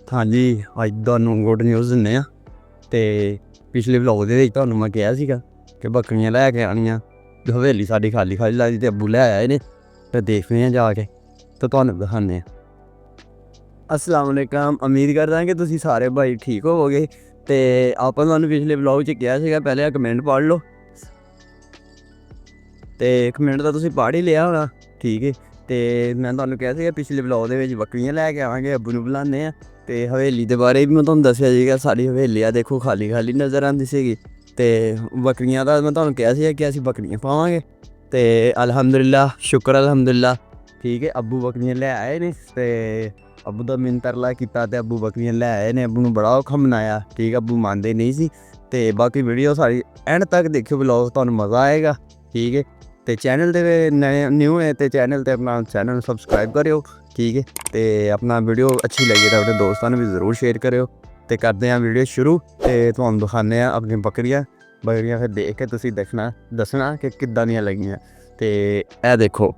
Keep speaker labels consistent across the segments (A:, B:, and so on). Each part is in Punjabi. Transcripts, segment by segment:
A: ਹਾਂਜੀ, ਅੱਜ ਤੁਹਾਨੂੰ ਗੁੱਡ ਨਿਊਜ਼ ਦਿੰਦੇ ਹਾਂ। ਅਤੇ ਪਿਛਲੇ ਵਲੋਗ ਦੇ ਵਿੱਚ ਤੁਹਾਨੂੰ ਮੈਂ ਕਿਹਾ ਸੀਗਾ ਕਿ ਬੱਕਰੀਆਂ ਲੈ ਕੇ ਆਉਣੀਆਂ, ਹਵੇਲੀ ਸਾਡੀ ਖਾਲੀ ਲੱਗਦੀ ਅਤੇ ਅੱਬੂ ਲੈ ਆਏ ਨੇ। ਅਤੇ ਦੇਖਦੇ ਹਾਂ ਜਾ ਕੇ ਤਾਂ ਤੁਹਾਨੂੰ ਦਿਖਾਉਂਦੇ ਹਾਂ। ਅਸਲਾਮ ਵਾਲੇਕਮ, ਉਮੀਦ ਕਰਦਾ ਕਿ ਤੁਸੀਂ ਸਾਰੇ ਭਾਈ ਠੀਕ ਹੋਵੋਗੇ। ਅਤੇ ਆਪਾਂ ਤੁਹਾਨੂੰ ਪਿਛਲੇ ਵਲੋਗ 'ਚ ਕਿਹਾ ਸੀਗਾ ਪਹਿਲੇ ਕਮੈਂਟ ਪੜ੍ਹ ਲਓ, ਅਤੇ ਕਮੈਂਟ ਤਾਂ ਤੁਸੀਂ ਪੜ੍ਹ ਹੀ ਲਿਆ ਹੋਣਾ, ਠੀਕ ਹੈ। ਅਤੇ ਮੈਂ ਤੁਹਾਨੂੰ ਕਿਹਾ ਸੀਗਾ ਪਿਛਲੇ ਵਲੋਗ ਦੇ ਵਿੱਚ ਬੱਕਰੀਆਂ ਲੈ ਕੇ ਆਵਾਂਗੇ, ਅੱਬੂ ਨੂੰ ਬੁਲਾਉਂਦੇ ਹਾਂ। ਅਤੇ ਹਵੇਲੀ ਦੇ ਬਾਰੇ ਵੀ ਮੈਂ ਤੁਹਾਨੂੰ ਦੱਸਿਆ ਸੀਗਾ, ਸਾਡੀ ਹਵੇਲੀ ਆ ਦੇਖੋ ਖਾਲੀ ਨਜ਼ਰ ਆਉਂਦੀ ਸੀਗੀ। ਅਤੇ ਬੱਕਰੀਆਂ ਦਾ ਮੈਂ ਤੁਹਾਨੂੰ ਕਿਹਾ ਸੀਗਾ ਕਿ ਅਸੀਂ ਬੱਕਰੀਆਂ ਪਾਵਾਂਗੇ, ਅਤੇ ਅਲਹਮਦੁਲਿਲਾ ਸ਼ੁਕਰ ਅਲਹਮਦੁਲਿਲਾ, ਠੀਕ ਹੈ। ਅੱਬੂ ਬੱਕਰੀਆਂ ਲੈ ਆਏ ਨੇ ਅਤੇ ਅੱਬੂ ਦਾ ਮੈਨੂੰ ਤਰਲਾ ਕੀਤਾ ਅਤੇ ਅੱਬੂ ਬੱਕਰੀਆਂ ਲੈ ਆਏ ਨੇ। ਅੱਬੂ ਨੂੰ ਬੜਾ ਔਖਾ ਮਨਾਇਆ, ਠੀਕ ਹੈ। ਅੱਬੂ ਮੰਨਦੇ ਨਹੀਂ ਸੀ। ਅਤੇ ਬਾਕੀ ਵੀਡੀਓ ਸਾਰੀ ਐਂਡ ਤੱਕ ਦੇਖਿਓ, ਵਲੋਗ ਤੁਹਾਨੂੰ ਮਜ਼ਾ ਆਏਗਾ, ਠੀਕ ਹੈ। ਅਤੇ ਚੈਨਲ 'ਤੇ ਨਿਊ ਹੈ ਅਤੇ ਚੈਨਲ 'ਤੇ ਆਪਣਾ ਚੈਨਲ ਨੂੰ ਸਬਸਕ੍ਰਾਈਬ ਕਰਿਓ, ਠੀਕ ਹੈ। ਅਤੇ ਆਪਣਾ ਵੀਡੀਓ ਅੱਛੀ ਲੱਗੀ ਤਾਂ ਆਪਣੇ ਦੋਸਤਾਂ ਨੂੰ ਵੀ ਜ਼ਰੂਰ ਸ਼ੇਅਰ ਕਰਿਓ। ਅਤੇ ਕਰਦੇ ਹਾਂ ਵੀਡੀਓ ਸ਼ੁਰੂ, ਅਤੇ ਤੁਹਾਨੂੰ ਦਿਖਾਉਂਦੇ ਹਾਂ ਆਪਣੀਆਂ ਬੱਕਰੀਆਂ। ਫਿਰ ਦੇਖ ਕੇ ਤੁਸੀਂ ਦੱਸਣਾ ਕਿ ਕਿੱਦਾਂ ਦੀਆਂ ਲੱਗੀਆਂ। ਅਤੇ ਇਹ ਦੇਖੋ,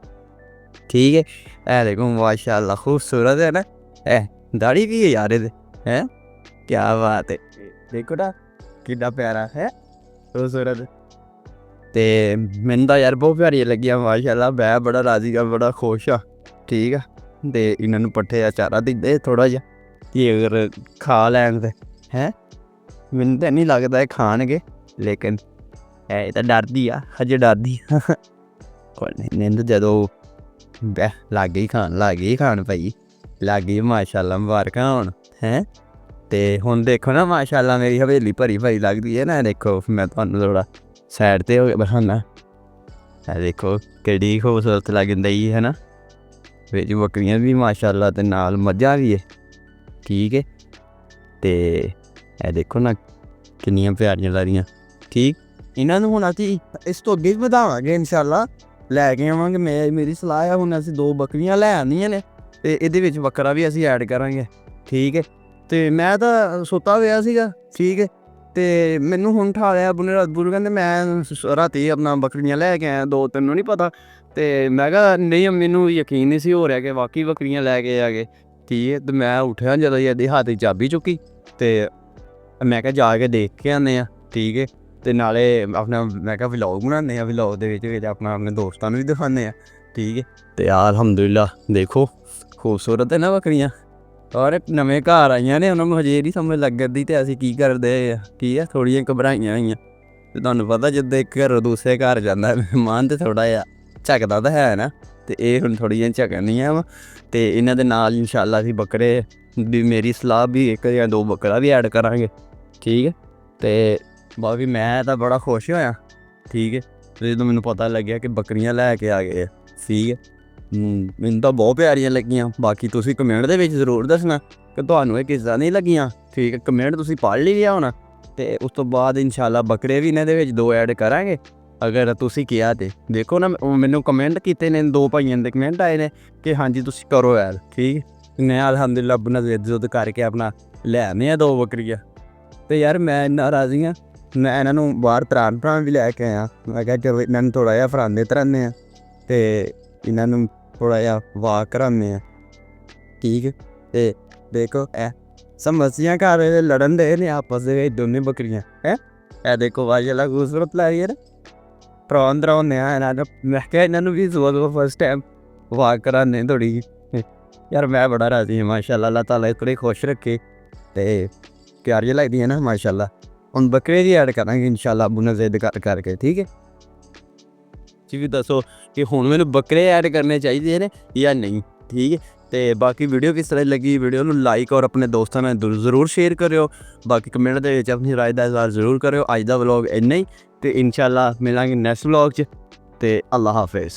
A: ਠੀਕ ਹੈ। ਇਹ ਦੇਖੋ ਮਾਸ਼ਾ ਅੱਲਾ ਖੂਬਸੂਰਤ ਹੈ ਨਾ। ਦਾੜੀ ਵੀ ਹੈ ਯਾਰ ਇਹਦੇ, ਹੈਂ ਕਿਆ ਬਾਤ ਹੈ। ਦੇਖੋ ਨਾ ਕਿੱਡਾ ਪਿਆਰਾ ਹੈ, ਖੂਬਸੂਰਤ। ਅਤੇ ਮੈਨੂੰ ਤਾਂ ਯਾਰ ਬਹੁਤ ਪਿਆਰੀਆਂ ਲੱਗੀਆਂ ਮਾਸ਼ਾ ਅੱਲਾ। ਮੈਂ ਬੜਾ ਰਾਜ਼ੀ ਹਾਂ, ਬੜਾ ਖੁਸ਼ ਹਾਂ, ਠੀਕ ਆ। ਅਤੇ ਇਹਨਾਂ ਨੂੰ ਪੱਠੇ ਦਾ ਚਾਰਾ ਦਿੰਦੇ ਥੋੜ੍ਹਾ ਜਿਹਾ ਕਿ ਅਗਰ ਖਾ ਲੈਣ ਤਾਂ ਹੈਂ। ਮੈਨੂੰ ਤਾਂ ਨਹੀਂ ਲੱਗਦਾ ਇਹ ਖਾਣਗੇ, ਲੇਕਿਨ ਇਹ ਤਾਂ ਡਰਦੀ ਆ, ਹਜੇ ਡਰਦੀ ਕੋਈ ਨਹੀਂ। ਤਾਂ ਜਦੋਂ ਲੱਗ ਗਈ ਖਾਣ ਭਾਈ, ਲੱਗ ਗਈ ਮਾਸ਼ਾ ਅੱਲਾ, ਮੁਬਾਰਕਾਂ ਹੋਣ ਹੈਂ। ਅਤੇ ਹੁਣ ਦੇਖੋ ਨਾ ਮਾਸ਼ਾ ਅੱਲਾ ਮੇਰੀ ਹਵੇਲੀ ਭਰੀ ਲੱਗਦੀ ਹੈ ਨਾ। ਦੇਖੋ ਮੈਂ ਤੁਹਾਨੂੰ ਥੋੜ੍ਹਾ ਸਾਈਡ 'ਤੇ ਹੋ ਕੇ ਦਿਖਾਉਂਦਾ। ਇਹ ਦੇਖੋ ਕਿੱਡੀ ਖੂਬਸੂਰਤ ਲੱਗਦੀ ਹੈ ਨਾ। ਵਿੱਚ ਬੱਕਰੀਆਂ ਵੀ ਮਾਸ਼ਾ ਅੱਲਾ ਅਤੇ ਨਾਲ ਮੱਝਾਂ ਵੀ ਹੈ, ਠੀਕ ਹੈ। ਅਤੇ ਇਹ ਦੇਖੋ ਨਾ ਕਿੰਨੀਆਂ ਪਿਆਰੀਆਂ ਲੱਗਦੀਆਂ, ਠੀਕ। ਇਹਨਾਂ ਨੂੰ ਹੁਣ ਅਸੀਂ ਇਸ ਤੋਂ ਅੱਗੇ ਵੀ ਵਧਾਵਾਂਗੇ, ਇਨਸ਼ਾ ਅੱਲਾ ਲੈ ਕੇ ਆਵਾਂਗੇ। ਮੇਰੀ ਸਲਾਹ ਆ, ਹੁਣ ਅਸੀਂ 2 ਬੱਕਰੀਆਂ ਲੈ ਆਉਂਦੀਆਂ ਨੇ ਅਤੇ ਇਹਦੇ ਵਿੱਚ ਬੱਕਰਾ ਵੀ ਅਸੀਂ ਐਡ ਕਰਾਂਗੇ, ਠੀਕ ਹੈ। ਅਤੇ ਮੈਂ ਤਾਂ ਸੁੱਤਾ ਹੋਇਆ ਸੀਗਾ, ਠੀਕ ਹੈ। ਅਤੇ ਮੈਨੂੰ ਹੁਣ ਉਠਾ ਲਿਆ ਅੱਬੂ ਨੇ ਕਹਿੰਦੇ ਮੈਂ ਰਾਤੀ ਆਪਣਾ ਬੱਕਰੀਆਂ ਲੈ ਕੇ ਆਇਆ 2, ਤੈਨੂੰ ਨਹੀਂ ਪਤਾ। ਅਤੇ ਮੈਂ ਕਿਹਾ ਨਹੀਂ, ਮੈਨੂੰ ਯਕੀਨ ਨਹੀਂ ਸੀ ਹੋ ਰਿਹਾ ਕਿ ਵਾਕਈ ਬੱਕਰੀਆਂ ਲੈ ਕੇ ਆ ਗਏ, ਠੀਕ ਹੈ। ਅਤੇ ਮੈਂ ਉੱਠਿਆ ਜਦੋਂ ਇਹਦੇ ਹੱਥ 'ਚ ਚਾਬੀ ਚੁੱਕੀ, ਅਤੇ ਮੈਂ ਕਿਹਾ ਜਾ ਕੇ ਦੇਖ ਕੇ ਆਉਂਦੇ ਹਾਂ, ਠੀਕ ਹੈ। ਅਤੇ ਨਾਲੇ ਆਪਣਾ ਮੈਂ ਕਿਹਾ ਵਲੋਗ ਬਣਾਉਂਦੇ ਹਾਂ, ਵਲੋਗ ਦੇ ਵਿੱਚ ਆਪਣਾ ਆਪਣੇ ਦੋਸਤਾਂ ਨੂੰ ਵੀ ਦਿਖਾਉਂਦੇ ਹਾਂ, ਠੀਕ ਹੈ। ਅਤੇ ਅਲਹਮਦੁਲਿਲਾ ਦੇਖੋ ਖੂਬਸੂਰਤ ਹੈ ਨਾ ਬੱਕਰੀਆਂ। ਔਰ ਨਵੇਂ ਘਰ ਆਈਆਂ ਨੇ, ਉਹਨਾਂ ਨੂੰ ਹਜੇ ਨਹੀਂ ਸਮਝ ਲੱਗਦੀ ਅਤੇ ਅਸੀਂ ਕੀ ਕਰਦੇ, ਠੀਕ ਹੈ। ਥੋੜ੍ਹੀਆਂ ਘਬਰਾਈਆਂ ਹੋਈਆਂ, ਅਤੇ ਤੁਹਾਨੂੰ ਪਤਾ ਜਿੱਦਾਂ ਇੱਕ ਘਰੋਂ ਦੂਸਰੇ ਘਰ ਜਾਂਦਾ ਮਹਿਮਾਨ ਤਾਂ ਥੋੜ੍ਹਾ ਜਿਹਾ ਝਕਦਾ ਤਾਂ ਹੈ ਨਾ। ਅਤੇ ਇਹ ਹੁਣ ਥੋੜ੍ਹੀਆਂ ਝਕਣੀਆਂ ਵਾ। ਅਤੇ ਇਹਨਾਂ ਦੇ ਨਾਲ ਇਨਸ਼ਾ ਅੱਲਾ ਅਸੀਂ ਬੱਕਰੇ ਵੀ, ਮੇਰੀ ਸਲਾਹ ਵੀ 1 ਜਾਂ 2 ਬੱਕਰਾ ਵੀ ਐਡ ਕਰਾਂਗੇ, ਠੀਕ ਹੈ। ਅਤੇ ਬਾਕੀ ਮੈਂ ਤਾਂ ਬੜਾ ਖੁਸ਼ ਹੋਇਆ, ਠੀਕ ਹੈ। ਜਦੋਂ ਮੈਨੂੰ ਪਤਾ ਲੱਗਿਆ ਕਿ ਬੱਕਰੀਆਂ ਲੈ ਕੇ ਆ ਗਏ ਆ, ਠੀਕ ਹੈ। ਮੈਨੂੰ ਤਾਂ ਬਹੁਤ ਪਿਆਰੀਆਂ ਲੱਗੀਆਂ। ਬਾਕੀ ਤੁਸੀਂ ਕਮੈਂਟ ਦੇ ਵਿੱਚ ਜ਼ਰੂਰ ਦੱਸਣਾ ਕਿ ਤੁਹਾਨੂੰ ਇਹ ਕਿੱਦਾਂ ਨਹੀਂ ਲੱਗੀਆਂ, ਠੀਕ ਹੈ। ਕਮੈਂਟ ਤੁਸੀਂ ਪੜ੍ਹ ਲਿਆ ਹੋਣਾ। ਅਤੇ ਉਸ ਤੋਂ ਬਾਅਦ ਇਨਸ਼ਾ ਅੱਲਾ ਬੱਕਰੇ ਵੀ ਇਹਨਾਂ ਦੇ ਵਿੱਚ 2 ਐਡ ਕਰਾਂਗੇ, ਅਗਰ ਤੁਸੀਂ ਕਿਹਾ ਤਾਂ। ਦੇਖੋ ਨਾ ਮੈਨੂੰ ਕਮੈਂਟ ਕੀਤੇ ਨੇ 2 ਭਾਈਆਂ ਦੇ ਕਮੈਂਟ ਆਏ ਨੇ ਕਿ ਹਾਂਜੀ ਤੁਸੀਂ ਕਰੋ ਐਡ, ਠੀਕ। ਮੈਂ ਅਲਹਮਦੁਲਿਲਾ ਆਪਣਾ ਇੱਜ਼ਤ ਕਰਕੇ ਆਪਣਾ ਲੈ ਆਉਂਦੇ ਹਾਂ 2 ਬੱਕਰੀਆਂ। ਅਤੇ ਯਾਰ ਮੈਂ ਇੰਨਾ ਰਾਜ਼ੀ ਹਾਂ, ਮੈਂ ਇਹਨਾਂ ਨੂੰ ਬਾਹਰ ਭਰਾ ਵੀ ਲੈ ਕੇ ਆਇਆ। ਮੈਂ ਕਿਹਾ ਚਲੋ ਇਹਨਾਂ ਨੂੰ ਥੋੜ੍ਹਾ ਜਿਹਾ ਧਰਾਉਂਦੇ ਹਾਂ ਅਤੇ ਇਹਨਾਂ ਨੂੰ ਥੋੜ੍ਹਾ ਜਿਹਾ ਵਾਕ ਕਰਾਉਂਦੇ ਹਾਂ, ਠੀਕ ਹੈ। ਅਤੇ ਦੇਖੋ ਇਹ ਸਮੱਸਿਆ ਘਰ ਲੜਨ ਦੇ ਨੇ ਆਪਸ ਦੇ ਵਿੱਚ ਦੋਨੇ ਬੱਕਰੀਆਂ ਹੈਂ। ਇਹ ਦੇਖੋ ਮਾਸ਼ਾ ਅੱਲਾ ਖੂਬਸੂਰਤ ਲੱਗ ਰਹੀ ਹੈ ਨਾ। ਧਰਾਉਂਦੇ ਹਾਂ ਇਹਨਾਂ ਨੂੰ। ਮੈਂ ਕਿਹਾ ਇਹਨਾਂ ਨੂੰ ਵੀ ਸੁਬਾਹ ਫਸਟ ਟਾਈਮ ਵਾਕ ਕਰਾਉਂਦੇ ਥੋੜ੍ਹੀ ਜਿਹੀ। ਯਾਰ ਮੈਂ ਬੜਾ ਰਾਜ਼ੀ ਹਾਂ ਮਾਸ਼ਾ ਅੱਲਾ, ਅੱਲਾ ਤਾਲਾ ਥੋੜ੍ਹੇ ਖੁਸ਼ ਰੱਖੇ। ਅਤੇ ਪਿਆਰੀਆਂ ਲੱਗਦੀਆਂ ਨਾ ਮਾਸ਼ਾ ਅੱਲਾ। ਹੁਣ ਬੱਕਰੇ ਦੀ ਐਡ ਕਰਾਂਗੇ ਇਨਸ਼ਾ ਅੱਲਾ ਅੱਬੂ ਨਾਲ ਜ਼ਿੱਦ ਕਰਕੇ, ਠੀਕ ਹੈ। ਤੁਸੀਂ ਵੀ ਦੱਸੋ ਕਿ ਹੁਣ ਮੈਨੂੰ ਬੱਕਰੇ ਐਡ ਕਰਨੇ ਚਾਹੀਦੇ ਨੇ ਜਾਂ ਨਹੀਂ, ਠੀਕ ਹੈ। ਅਤੇ ਬਾਕੀ ਵੀਡੀਓ ਕਿਸ ਤਰ੍ਹਾਂ ਲੱਗੀ, ਵੀਡੀਓ ਨੂੰ ਲਾਈਕ ਔਰ ਆਪਣੇ ਦੋਸਤਾਂ ਨਾਲ ਜ਼ਰੂਰ ਸ਼ੇਅਰ ਕਰਿਓ। ਬਾਕੀ ਕਮੈਂਟ ਦੇ ਵਿੱਚ ਆਪਣੀ ਰਾਏ ਦਾ ਇਜ਼ਹਾਰ ਜ਼ਰੂਰ ਕਰਿਓ। ਅੱਜ ਦਾ ਵਲੋਗ ਇੰਨਾ ਹੀ, ਅਤੇ ਇਨਸ਼ਾ ਅੱਲਾ ਮਿਲਾਂਗੇ ਨੈਕਸਟ ਵਲੋਗ 'ਚ। ਅਤੇ ਅੱਲਾ ਹਾਫਿਜ਼।